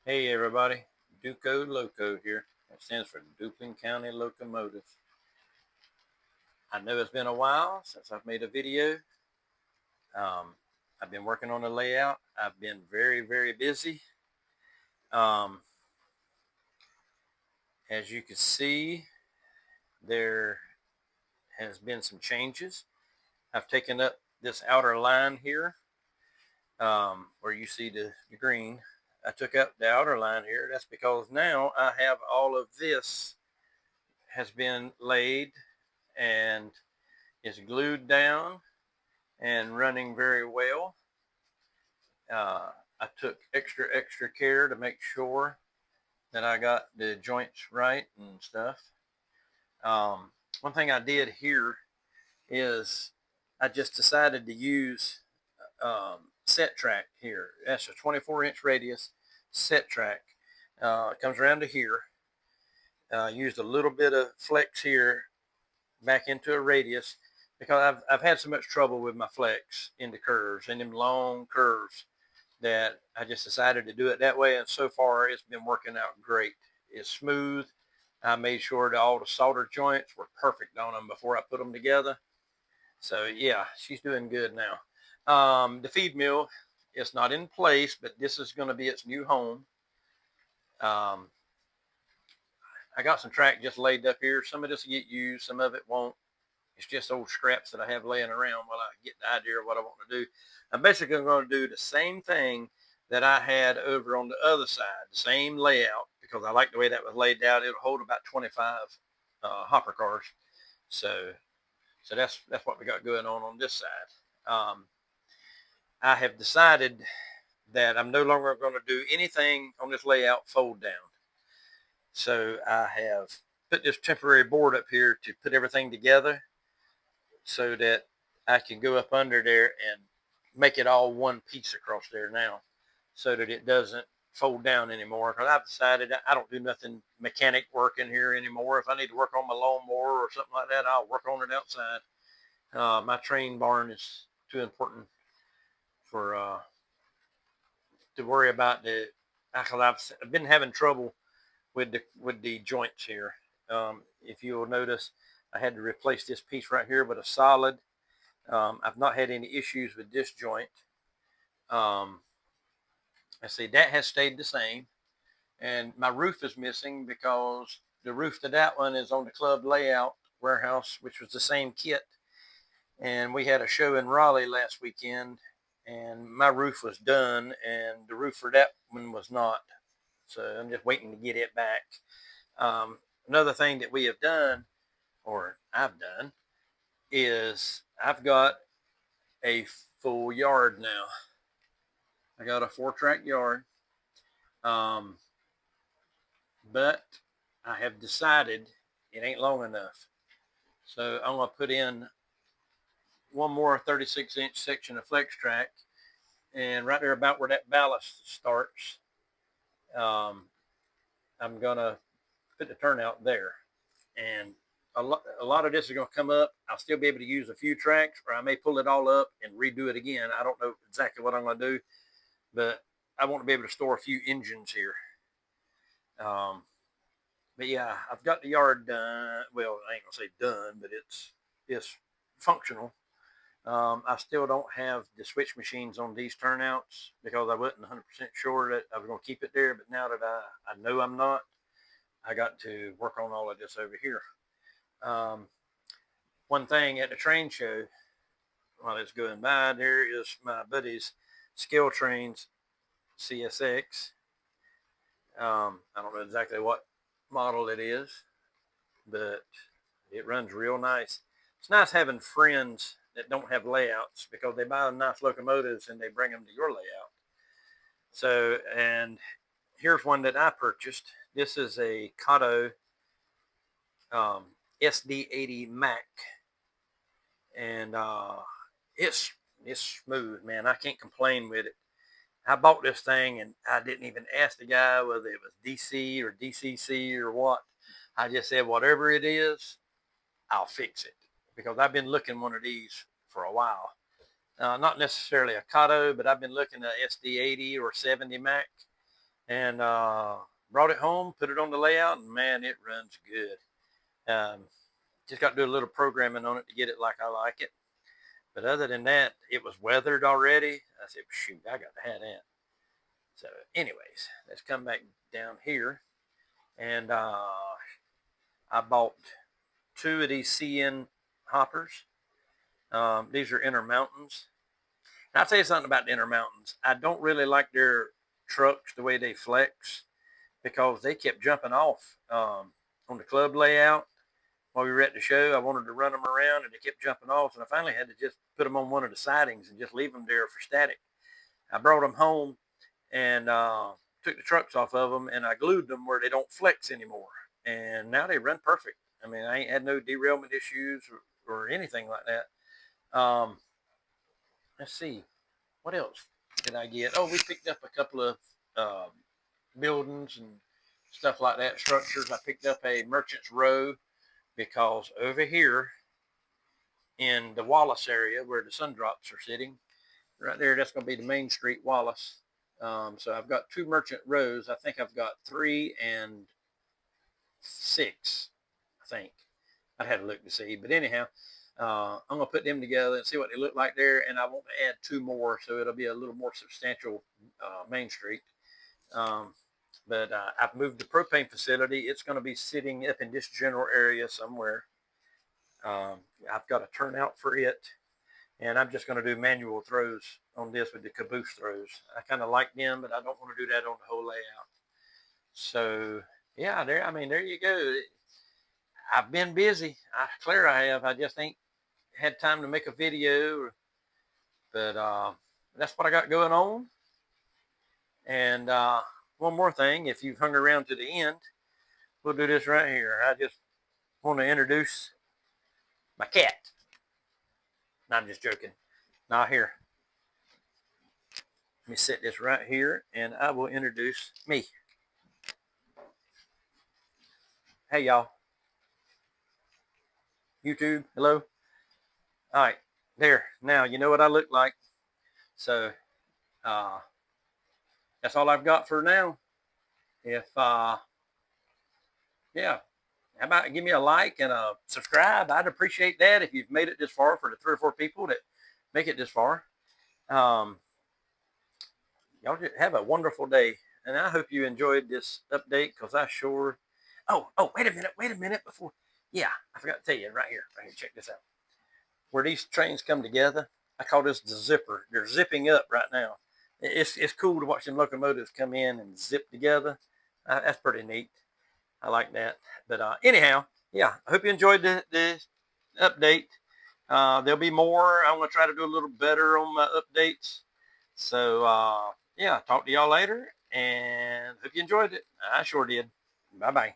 Hey everybody, Duco Loco here. That stands for Duplin County Locomotive. I know it's been a while since I've made a video. Um, I've been working on the layout. I've been very busy. Um, as you can see, there has been some changes. I've taken up this outer line here, where you see the green. I took up the outer line here. That's because now I have all of this has been laid and is glued down and running very well. Uh, I took extra care to make sure that I got the joints right and stuff. Um, One thing I did here is I just decided to use set track here. That's a 24-inch radius set track. It comes around to here. Used a little bit of flex here back into a radius because I've had so much trouble with my flex into curves and them long curves that I just decided to do it that way. And so far it's been working out great. It's smooth. I made sure that all the solder joints were perfect on them before I put them together. So yeah, she's doing good now. The feed mill, it's not in place, but this is going to be its new home. Um, I got some track just laid up here. Some of this will get used, some of it won't. It's just old scraps that I have laying around while I get the idea of what I want to do. I'm basically going to do the same thing that I had over on the other side, the same layout, because I like the way that was laid out. It'll hold about 25 hopper cars. So, so that's what we got going on this side. I have decided that I'm no longer going to do anything on this layout fold down. So I have put this temporary board up here to put everything together so that I can go up under there and make it all one piece across there now so that it doesn't fold down anymore. Because I've decided I don't do nothing mechanic work in here anymore. If I need to work on my lawnmower or something like that, I'll work on it outside. My train barn is too important for to worry about the. I've been having trouble with the joints here. If you'll notice, I had to replace this piece right here with a solid. I've not had any issues with this joint. Um, I see that has stayed the same, and my roof is missing because the roof to that one is on the club layout warehouse, which was the same kit. And we had a show in Raleigh last weekend, and my roof was done, and the roof for that one was not. So I'm just waiting to get it back. Another thing that we have done, or I've done, is I've got a full yard now. I got a 4-track yard. Um, but I have decided it ain't long enough. So I'm going to put in one more 36-inch section of flex track. And right there about where that ballast starts, um, I'm going to put the turnout there. And a lot of this is going to come up. I'll still be able to use a few tracks, or I may pull it all up and redo it again. I don't know exactly what I'm going to do, but I want to be able to store a few engines here. Um, but yeah, I've got the yard done. Well, I ain't gonna say done, but it's functional. I still don't have the switch machines on these turnouts because I wasn't 100% sure that I was going to keep it there. But now that I know I'm not, I got to work on all of this over here. Um, One thing at the train show while it's going by, there is my buddy's Scale Trains CSX. I don't know exactly what model it is, but it runs real nice. It's nice having friends that don't have layouts because they buy nice locomotives and they bring them to your layout. So, and here's one that I purchased. This is a Kato um, SD80 Mac, and it's smooth, man. I can't complain with it. I bought this thing and I didn't even ask the guy whether it was DC or DCC or what. I just said whatever it is, I'll fix it because I've been looking one of these for a while. Not necessarily a Kato, but I've been looking at SD80 or 70 Mac, and brought it home, put it on the layout, and man, it runs good. Just got to do a little programming on it to get it like I like it. But other than that, it was weathered already. I said, shoot, I got to have that. So anyways, let's come back down here. And I bought 2 of these CN hoppers. These are Intermountains. And I'll tell you something about the Intermountains. I don't really like their trucks, the way they flex, because they kept jumping off on the club layout. While we were at the show, I wanted to run them around, and they kept jumping off. And I finally had to just put them on one of the sidings and just leave them there for static. I brought them home and took the trucks off of them, and I glued them where they don't flex anymore. And now they run perfect. I mean, I ain't had no derailment issues or anything like that. Let's see, what else did I get? Oh, we picked up a couple of buildings and stuff like that, structures. I picked up a Merchant's Row because over here in the Wallace area where the sun drops are sitting, right there, that's going to be the Main Street Wallace. So I've got 2 Merchant Rows. I think I've got 3 and 6, I think. I'd have to look to see. But anyhow, I'm going to put them together and see what they look like there. And I want to add 2 more, so it'll be a little more substantial Main Street. But I've moved the propane facility. It's going to be sitting up in this general area somewhere. I've got a turnout for it. And I'm just going to do manual throws on this with the caboose throws. I kind of like them, but I don't want to do that on the whole layout. So, yeah, there you go. I've been busy. Clear I have. I just ain't had time to make a video. But that's what I got going on. And one more thing, if you've hung around to the end, we'll do this right here. I just want to introduce my cat. No, I'm just joking. Now here, let me set this right here, and I will introduce me. Hey, y'all. YouTube, hello. All right, there. Now, you know what I look like. So, that's all I've got for now. If, yeah, how about give me a like and a subscribe? I'd appreciate that if you've made it this far, for the 3 or 4 people that make it this far. Y'all just have a wonderful day. And I hope you enjoyed this update, because I sure. Oh, wait a minute before. Yeah, I forgot to tell you right here. Check this out. Where these trains come together, I call this the zipper. They're zipping up right now. It's cool to watch them locomotives come in and zip together. That's pretty neat. I like that. But anyhow, yeah, I hope you enjoyed the update. There'll be more. I'm going to try to do a little better on my updates. So, yeah, talk to y'all later, and hope you enjoyed it. I sure did. Bye-bye.